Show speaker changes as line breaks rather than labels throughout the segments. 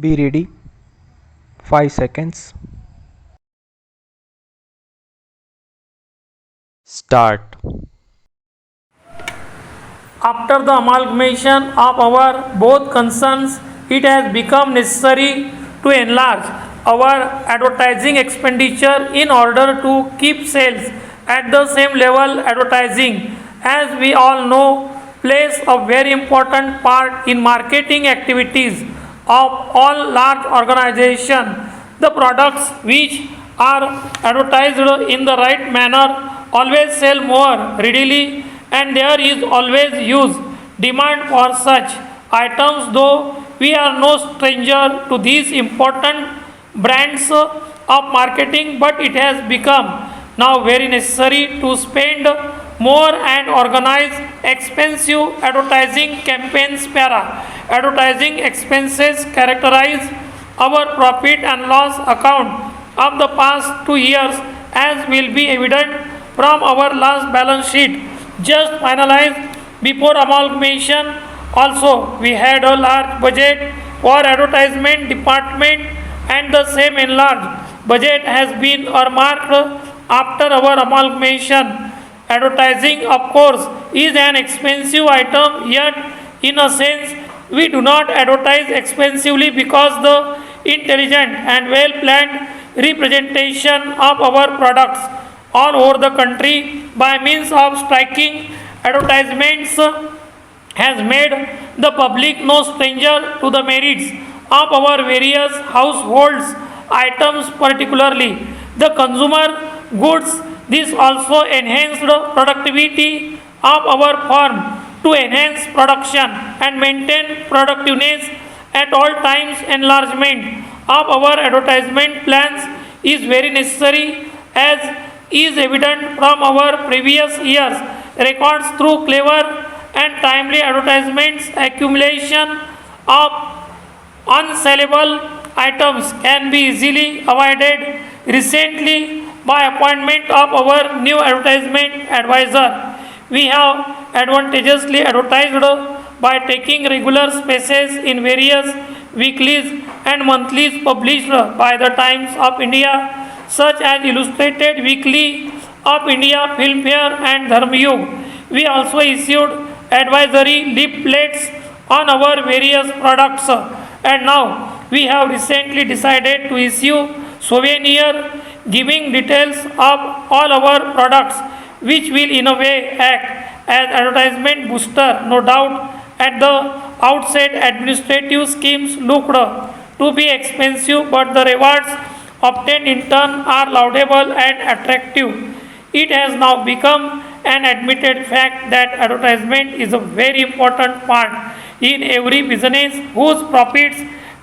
Be ready. 5 seconds. Start.
After the amalgamation of our both concerns, it has become necessary to enlarge our advertising expenditure in order to keep sales at the same level. Advertising, as we all know, plays a very important part in marketing activities of all large organizations. The products which are advertised in the right manner always sell more readily, and there is always huge demand for such items. Though we are no stranger to these important brands of marketing, but it has become now very necessary to spend more and organize expensive advertising campaigns. Para advertising expenses characterize our profit and loss account of the past 2 years, as will be evident from our last balance sheet just finalized before amalgamation. Also, we had a large budget for advertisement department, and the same enlarged budget has been earmarked after our amalgamation. Advertising, of course, is an expensive item, yet in a sense we do not advertise expensively, because the intelligent and well planned representation of our products all over the country by means of striking advertisements has made the public no stranger to the merits of our various households items, particularly the consumer goods. This also enhanced productivity of our firm to enhance production and maintain productiveness at all times. Enlargement of our advertisement plans is very necessary, as is evident from our previous years' records. Through clever and timely advertisements, accumulation of unsellable items can be easily avoided. Recently, by appointment of our new advertisement advisor, we have advantageously advertised by taking regular spaces in various weeklies and monthlies published by the Times of India, such as Illustrated Weekly of India, Filmfare, and Dharmayug. We also issued advisory leaflets on our various products, and now we have recently decided to issue souvenir giving details of all our products, which will in a way act as advertisement booster. No doubt at the outset administrative schemes looked to be expensive, but the rewards obtained in turn are laudable and attractive. It has now become an admitted fact that advertisement is a very important part in every business whose profits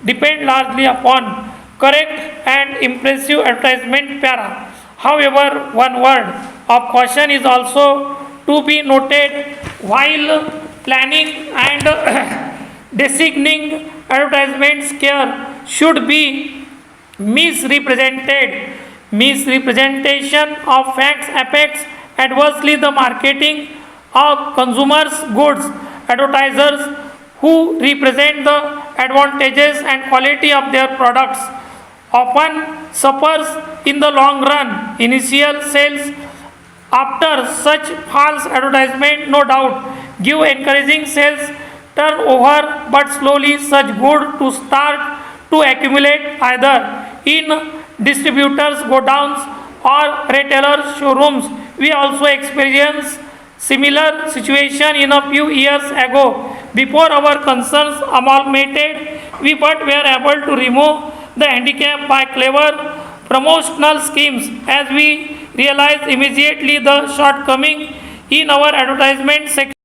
depend largely upon correct and impressive advertisement. Para. However, one word of caution is also to be noted while planning and designing advertisements. Care should be misrepresented. Misrepresentation of facts affects adversely the marketing of consumers' goods. Advertisers who represent the advantages and quality of their products often suffers in the long run. Initial sales after such false advertisement no doubt give encouraging sales turnover, but slowly such good to start to accumulate either in distributors' godowns or retailers' showrooms. We also experienced similar situation in a few years ago. Before our concerns amalgamated, we but were able to remove the handicap by clever promotional schemes, as we realized immediately the shortcoming in our advertisement section.